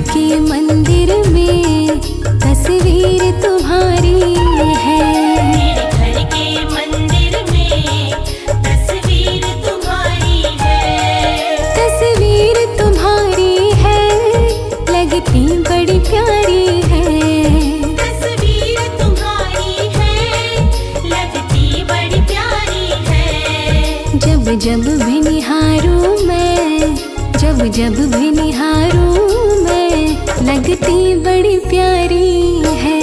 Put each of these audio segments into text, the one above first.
के मंदिर में तस्वीर तुम्हारी है। मेरे घर के मंदिर में तस्वीर तुम्हारी है। तस्वीर तुम्हारी है, लगती बड़ी प्यारी है। तस्वीर तुम्हारी है, लगती बड़ी प्यारी है। जब जब भी निहारूं मैं, जब जब भी निहारूं मैं, लगती बड़ी प्यारी है।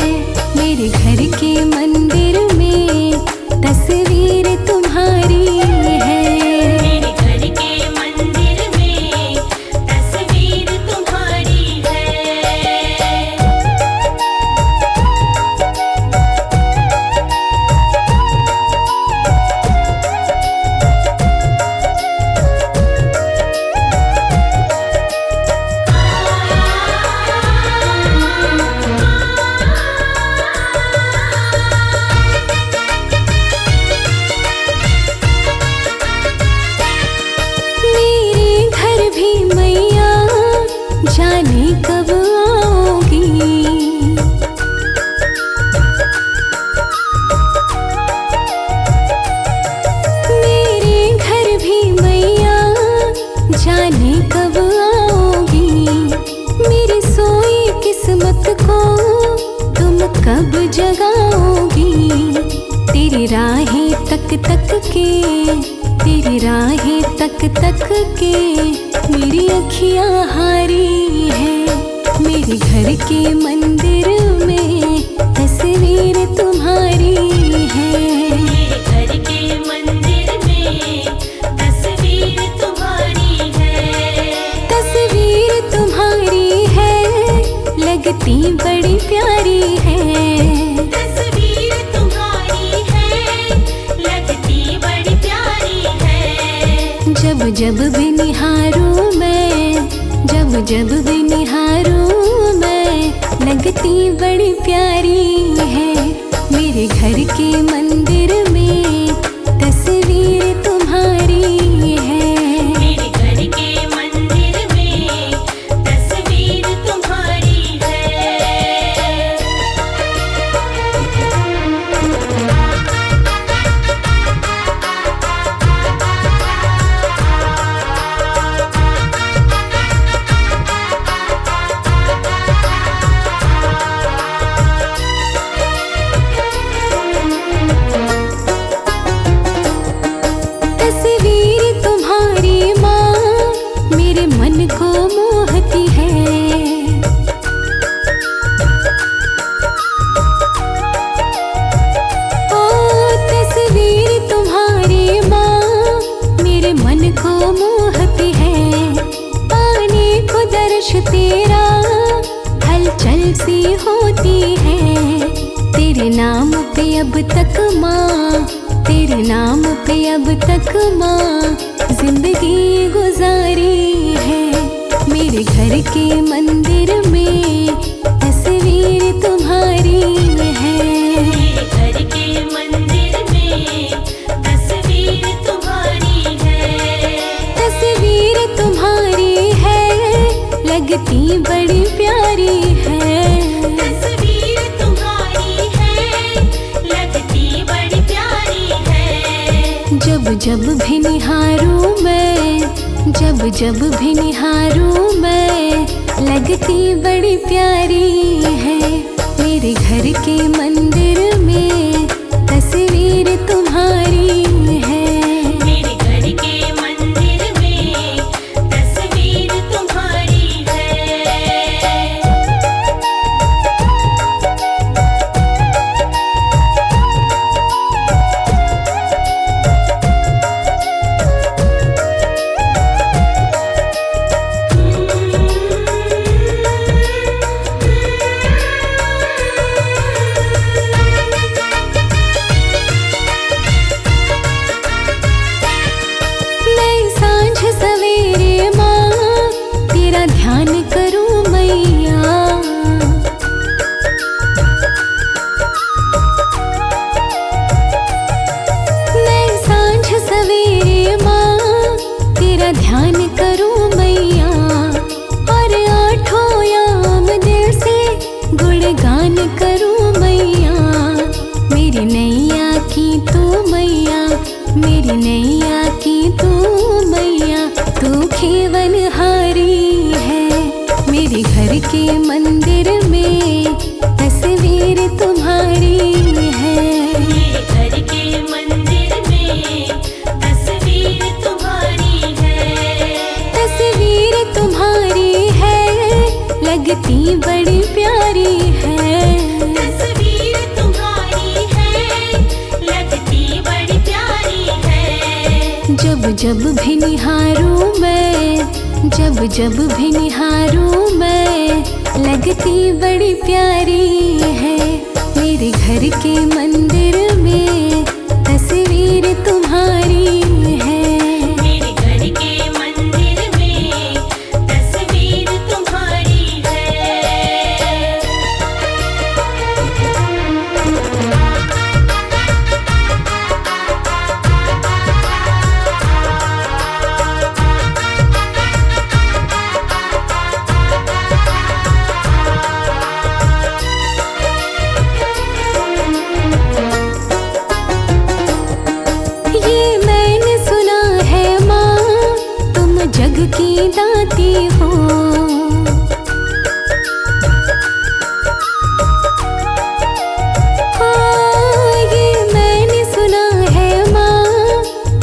मेरे घर के मंदिर में तस्वीर तुम्हारी है। मेरे घर के मंदिर में तस्वीर तुम्हारी है। मेरे घर भी मैया जाने कब आओगी। मेरे घर भी मैया जाने कब आओगी। मेरी सोई किस्मत को तुम कब जगाओगी। तेरी राहें तक तक के, तेरी राहें तक तक के मेरी अखियां हारी है। मेरे घर के मंदिर में तस्वीर तुम्हारी है। मेरे घर के मंदिर में तस्वीर तुम्हारी है। तस्वीर तुम्हारी है, लगती बड़ी प्यारी है। तस्वीर तुम्हारी है, लगती बड़ी प्यारी है। जब जब भी निहारूं मैं, जब जब भी निहारूं मैं, लगती बड़ी प्यारी है। मेरे घर के मंदिर में तस्वीर तुम्हारी है। मेरे घर के मंदिर में तस्वीर तुम्हारी है। तस्वीर तुम्हारी माँ मेरे मन को मोहती है। ओ तस्वीर तुम्हारी माँ मेरे मन को मोहती है। पाने को दर्श तेरा हलचल सी होती है। तेरे नाम पे अब तक माँ, तेरे नाम पे अब तक माँ जिंदगी गुजारी है। मेरे घर के मंदिर में तस्वीर तुम्हारी है। मेरे घर के मंदिर में तस्वीर तुम्हारी है। तस्वीर तुम्हारी है, लगती बड़ी प्यारी है। तस्वीर तुम्हारी है, लगती बड़ी प्यारी है। जब जब भी निहारूं मैं, जब जब भी निहारूं मैं, लगती बड़ी प्यारी है। मेरे घर के मंदिर में तस्वीर तुम्हारी है। मेरे घर के मंदिर में तस्वीर तुम्हारी है। लगती बड़ी प्यारी है। तस्वीर तुम्हारी है, लगती बड़ी प्यारी है। जब जब भी निहारूं मैं, जब जब भी निहारूं मैं, लगती बड़ी प्यारी है। मेरे घर के मंदिर में तस्वीर तुम्हारी है। मेरे घर के मंदिर में तस्वीर तुम्हारी है। ये मैंने सुना है माँ, तुम जग की दाती हो। हाँ, ये मैंने सुना है माँ,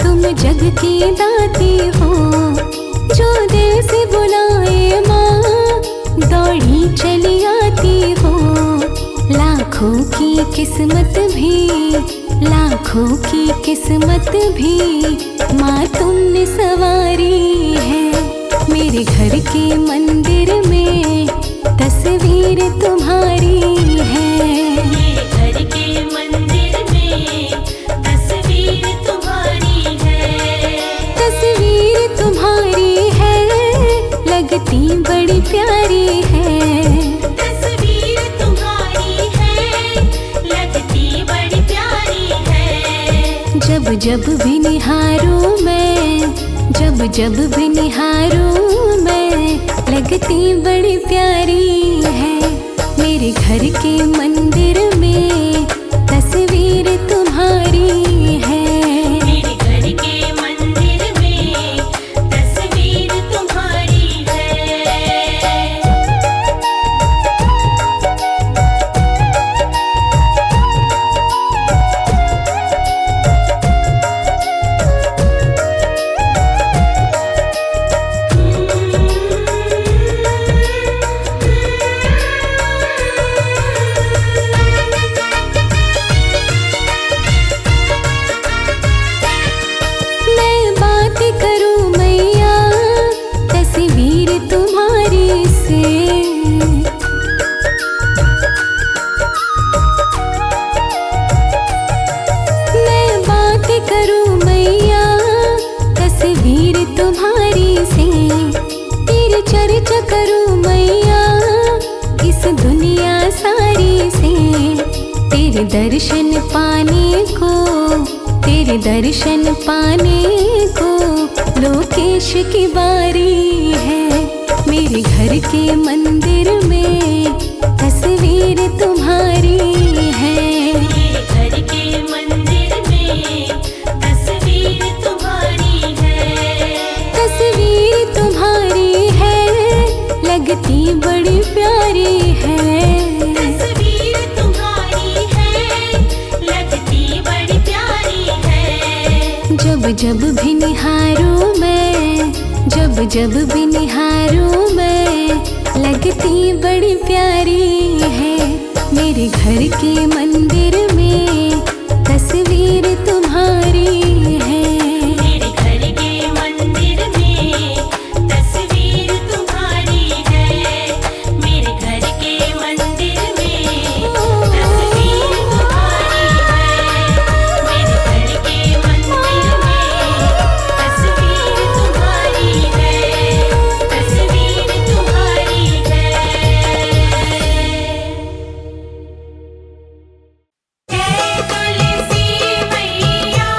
तुम जग की दाती हो। जो दिल से बुलाए माँ, दौड़ी चली आती हो। लाखों की किस्मत भी, लाखों की किस्मत भी माँ तुमने सवारी है। मेरे घर के मंदिर में तस्वीर तुम्हारी है। मेरे घर के मंदिर में तस्वीर तुम्हारी है। तस्वीर तुम्हारी है, लगती बड़ी प्यारी है। तस्वीर तुम्हारी है, लगती बड़ी प्यारी है। जब जब भी निहारूं मैं, जब जब भी निहारूं मैं, लगती बड़ी प्यारी है। मेरे घर के मंदिर में तस्वीर तुम्हारी है। मेरे घर के मंदिर में तस्वीर तुम्हारी है। मैं बात करूं मैया तस्वीर तुम्हारी से। मैं बात करूं मैया तस्वीर तुम्हारी से। तेरी चर्चा करूं मैया इस दुनिया सारी से। तेरे दर्शन पाने को, तेरे दर्शन पाने को लोकेश की बारी है। मेरे घर के मंदिर में तस्वीर तुम्हारी है। मेरे घर के मंदिर में तस्वीर तुम्हारी है। तस्वीर तुम्हारी है, लगती बड़ी प्यारी है। तस्वीर तुम्हारी है, लगती बड़ी प्यारी है। जब जब भी निहारूं मैं, जब जब भी निहारूं मैं, लगती बड़ी प्यारी है। मेरे घर के मंदिर में तस्वीर तुम्हारी है। मेरे घर के मंदिर में तस्वीर तुम्हारी है। मेरे घर के मंदिर में तस्वीर तुम्हारी है। मेरे घर के मंदिर में तस्वीर तुम्हारी है। तस्वीर तुम्हारी है। जय तुलसी मैया,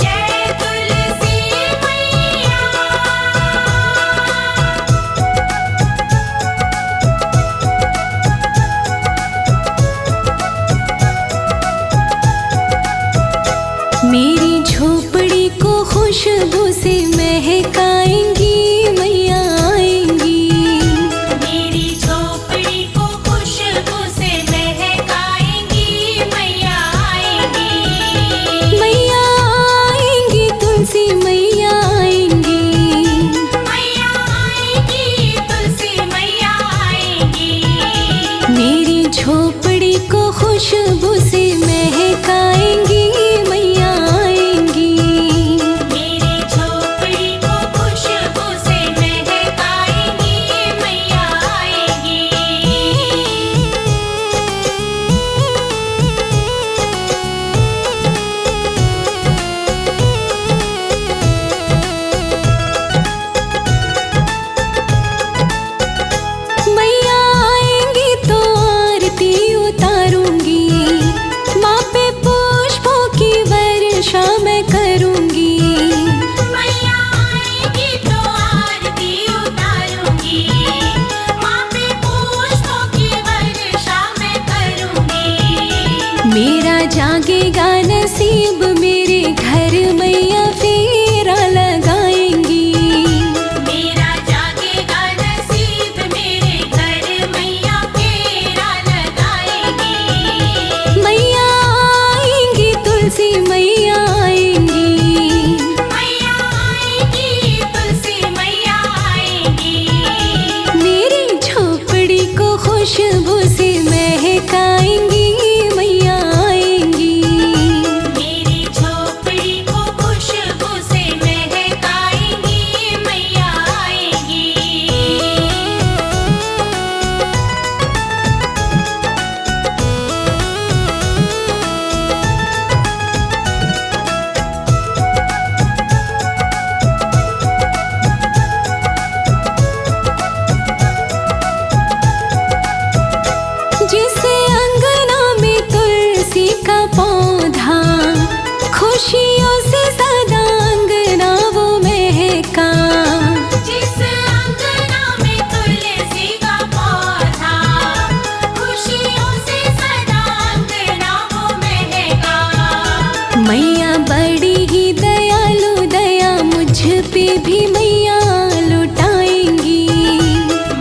जय तुलसी मैया। मेरी झोपड़ी को खुशबू से महकाएंगी मैया आएंगी। मेरी झोपड़ी को खुशबू से महकाएंगी मैया आएंगी। मैया आएंगी, तुलसी मैया आएंगी। मैया आएंगी, तुलसी खुशबू से महकाएंगी मैया आएंगी। मेरी झोपड़ी को खुशबू से महकाएंगी मैया आएंगी। मैया आएंगी तो आरती उतारूंगी, माँ पे पुष्पों की वर्षा मैं करूंगी। मैया आएगी तो आरती उतारूंगी, माँ पे पुष्पों की वर्षा मैं करूंगी। मेरा जागेगा नसीब मेरे घर मैया फेरा लगाएंगी। मेरा जागेगा नसीब मेरे घर मैया फेरा लगाएगी। मैया आएंगी तुलसी मैया आएंगी। मैया आएगी तुलसी मैया आएगी। मेरी झोपड़ी को खुशबू से महकाएंगी मैया आएंगी। मेरी झोपड़ी को खुशबू से महकाएंगी मैया आएगी। जिसे अंगना में तुलसी का पौधा, खुशियों से सदा अंगना वो महका। जिस अंगना में तुलसी का पौधा, खुशियों से सदा अंगना वो महका। मैया बड़ी ही दयालु, दया मुझ पे भी मैया लुटाएंगी।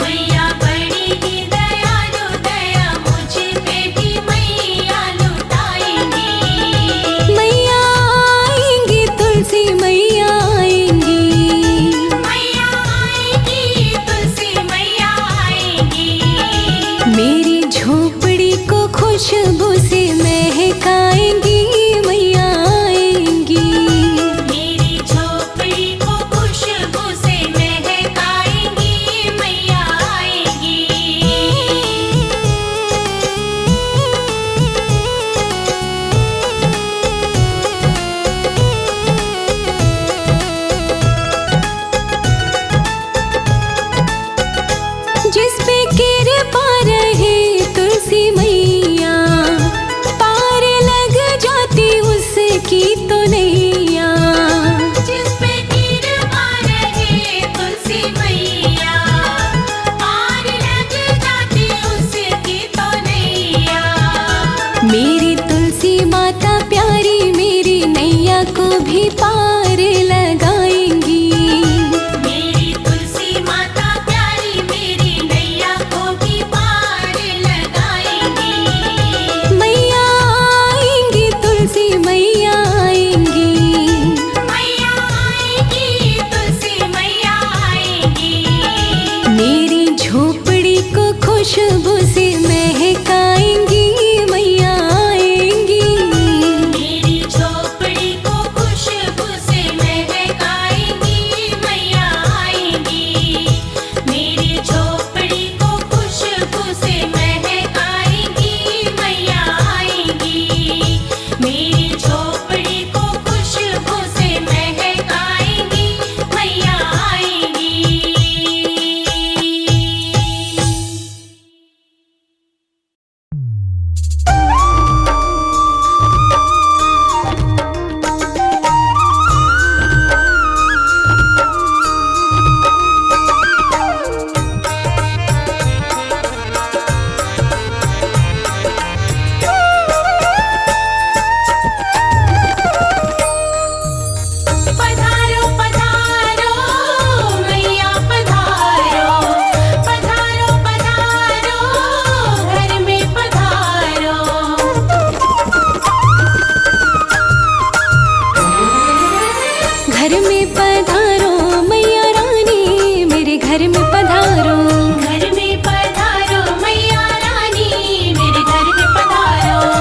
मैया बड़ी ही दयालु, दया मुझ पे भी मैया लुटाएंगी। मैया आएंगी तुलसी मैया आएंगी। मैया आएगी तुलसी मैया आएगी। मेरी झोपड़ी को खुशबू से महकाएंगी मैया आएंगी। मेरी झोपड़ी को खुशबू से महकाएंगी मैया आएगी। जिस पे कृपा रहे तुलसी मैया, पार लग जाती उसकी तो नैया। जिस पे कृपा रहे तुलसी मैया, पार लग जाती उसकी तो नैया। मेरी तुलसी माता प्यारी मेरी नैया को भी पार लगाएंगी। मेरी तुलसी माता प्यारी मेरी नैया को भी पार लगाएंगी। मैया आएंगी तुलसी मैया आएंगी। मैया आएगी तुलसी मैया आएगी। मेरी झोपड़ी को खुशबू से महकाएंगी मैया आएंगी। मेरी झोपड़ी को खुशबू से महकाएंगी मैया आएगी। मेरी झोपड़ी को खुशबू से महकाएंगी मैया आएगी। मेरी झोपड़ी को खुशबू से महकाएंगी मैया आएगी। घर में पधारो मैया रानी मेरे घर में पधारो।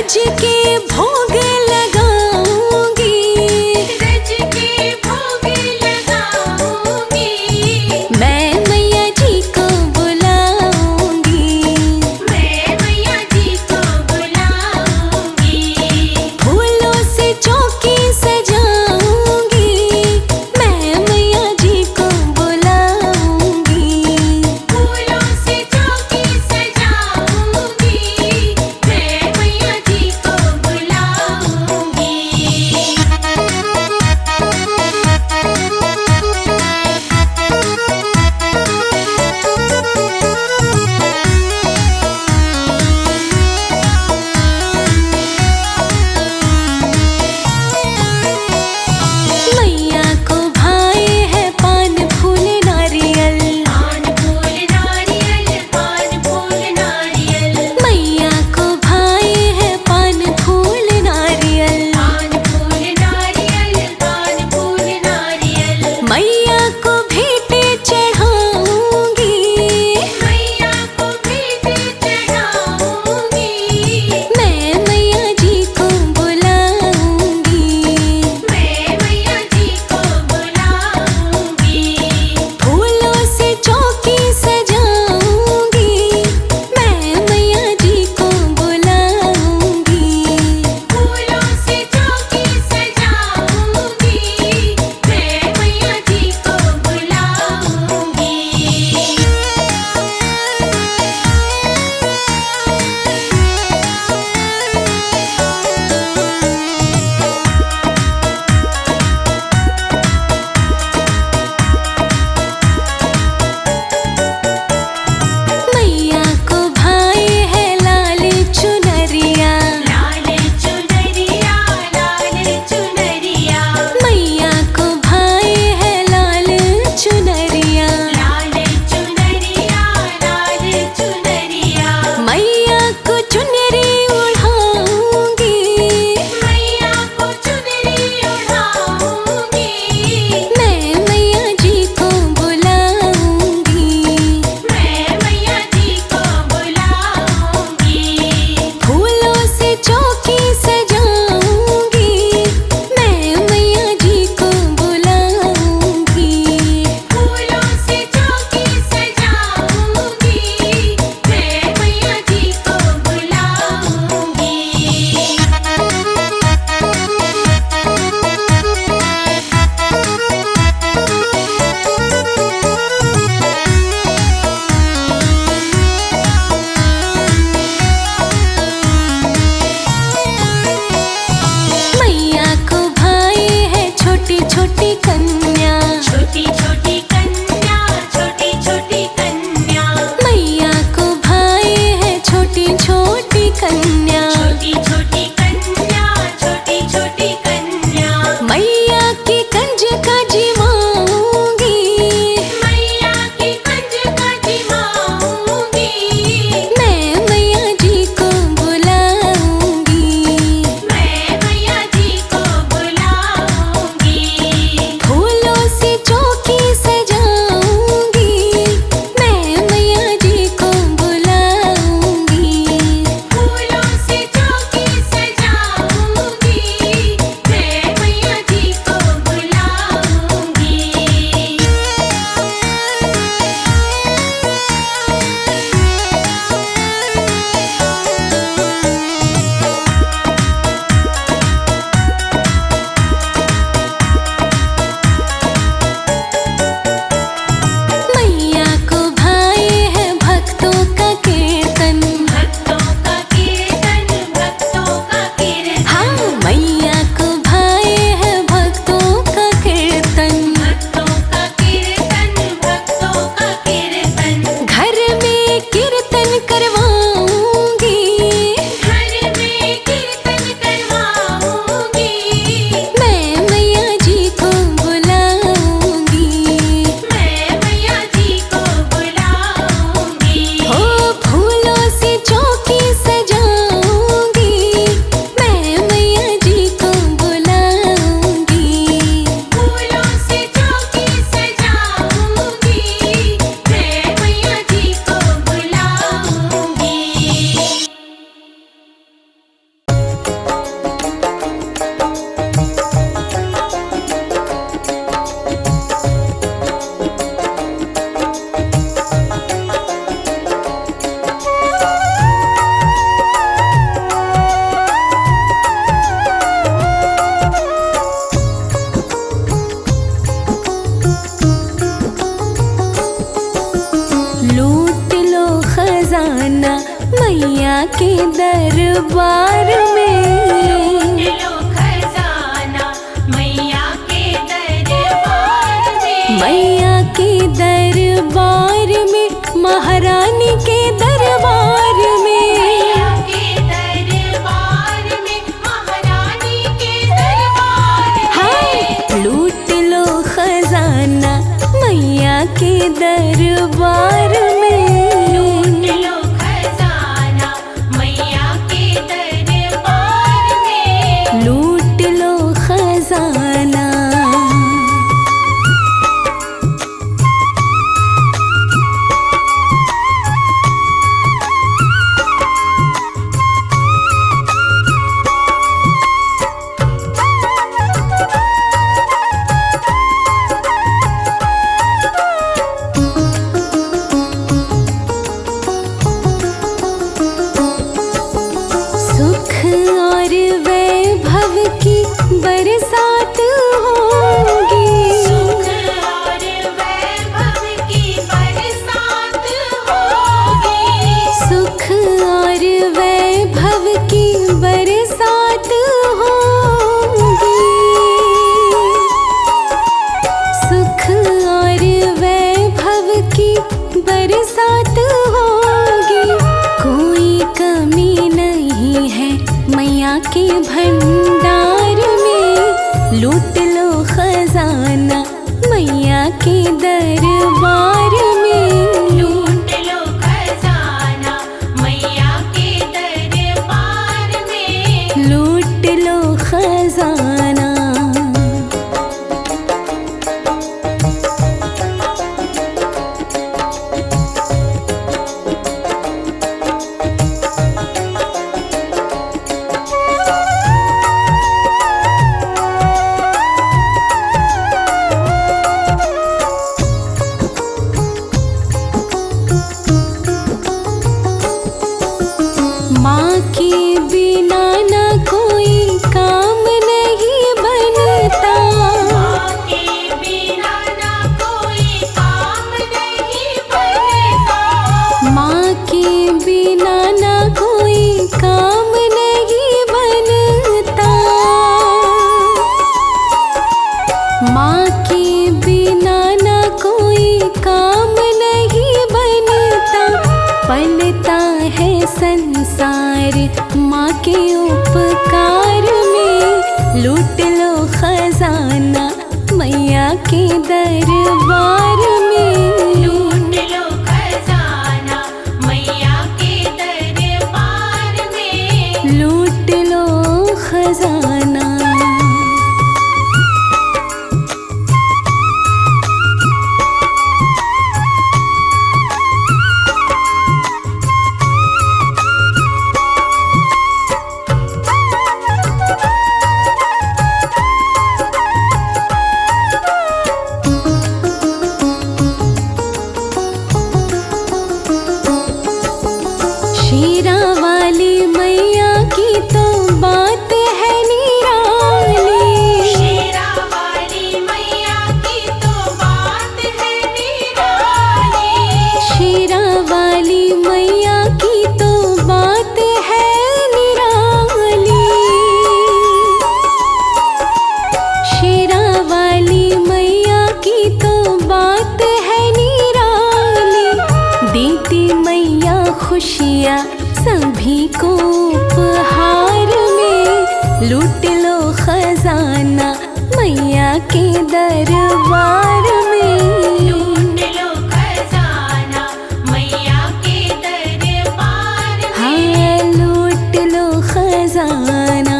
रज के भोग लगाऊंगी, रज के भोग लगाऊंगी। मैं मैया जी को बुलाऊंगी, मैं मैया जी को बुलाऊंगी। फूलों से चौकी सजाऊंगी, मैं मैया जी को बुलाऊंगी। फूलों से चौकी सजाऊंगी, मैं मैया जी को बुलाऊंगी। मैया को भाए है पान फूल नारियल, पान फूल नारियल, पान फूल नारियल। मैया को भाए है पान फूल नारियल, पान फूल नारियल, पान फूल नारियल। मैया को भेंटे चढ़ाऊंगी, मैया को भेंट चढ़ाऊंगी। मैं मैया जी को बुलाऊंगी। मैं मैया जी को बुलाऊंगी। फूलों से चौकी सजाऊंगी, मैं मैया जी को बुलाऊंगी। फूलों से चौकी सजाऊंगी, मैं मैया जी को बुलाऊंगी। मैया को भाए है लाल चुनरिया, लाल चुनरिया, लाल चुनरिया। मैया को भाए है लाल चुनरिया, लाल चुनरिया, लाल चुनरिया। मैया को चुनरी उड़ाऊंगी, मैया को चुनरी उड़ाऊंगी। मैं मैया जी को बुलाऊंगी। मैं मैया जी को बुलाऊंगी। फूलों से चौकी सजाऊंगी, मैं मैया जी को बुलाऊंगी। फूलों से चौकी सजाऊंगी, मैं मैया जी को बुलाऊंगी। मैया को भाए है छोटी छोटी कन्या, छोटी छोटी कन्या, छोटी छोटी कन्या। मैया को भाए है छोटी छोटी कन्या, छोटी छोटी कन्या, छोटी छोटी कन्या। मैया की कंजका जिमाऊंगी, मैया की कंजका जिमाऊंगी। मैं मैया जी को बुलाऊंगी। मैं मैया जी को बुलाऊंगी। फूलों से चौकी सजाऊंगी, मैं मैया जी को बुलाऊंगी। फूलों दरबार में। लो खजाना मैया के दरबार में। मैया के दरबार में, महारानी के दरबार में। मैया के दरबार में, महारानी के दरबार में। हाँ, लूट लो खजाना मैया के दरबार में। लो खजाना मैया के दरबार में। लूट लो खजाना। सुख और वैभव की बरसात होगी। सुख और वैभव की बरसात होगी। सुख और वैभव की बरसात होगी। सुख और वैभव की बरसात होगी। कोई कमी नहीं है मैया के भंडार में। लूट लो खजाना मैया के दरबार में। लूट लो खजाना मैया के दरबार में। लूट लो खजाना। माँ के बिना ना कोई काम नहीं बनता। माँ के बिना ना कोई काम नहीं बनता। माँ के बिना ना कोई काम नहीं बनता। माँ के बिना ना कोई काम नहीं बनता। पलता है संसार माँ के उपकार में। लूट लो खजाना मैया के दरबार में। लूट लो खजाना मैया के दरबार में। लूट लो खजाना। शेरा वाली मैया की तो बात है निराली। शेरा वाली मैया की तो बात है निराली। शेरा वाली मैया की तो बात है निराली। शेरा वाली मैया की तो बात है निराली। देती मैया खुशियाँ सभी को उपहार में। लूट लो खजाना मैया के दरबार में। लूट लो खजाना मैया के दरबार में। हाँ, लूट लो खजाना।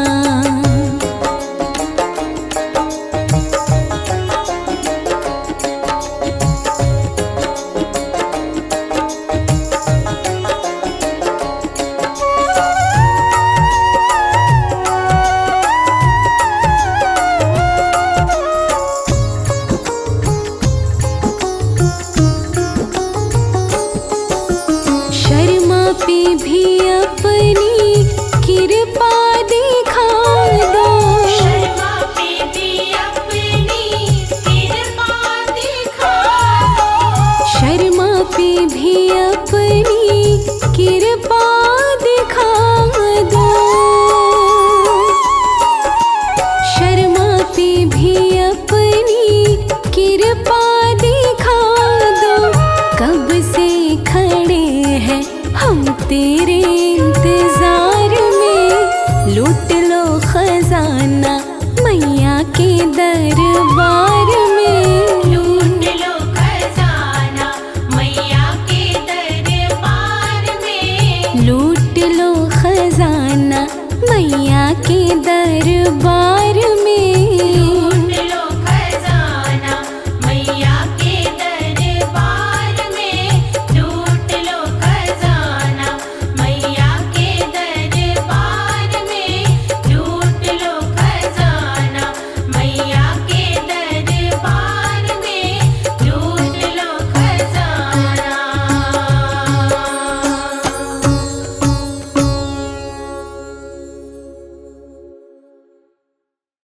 मैया के दरबार में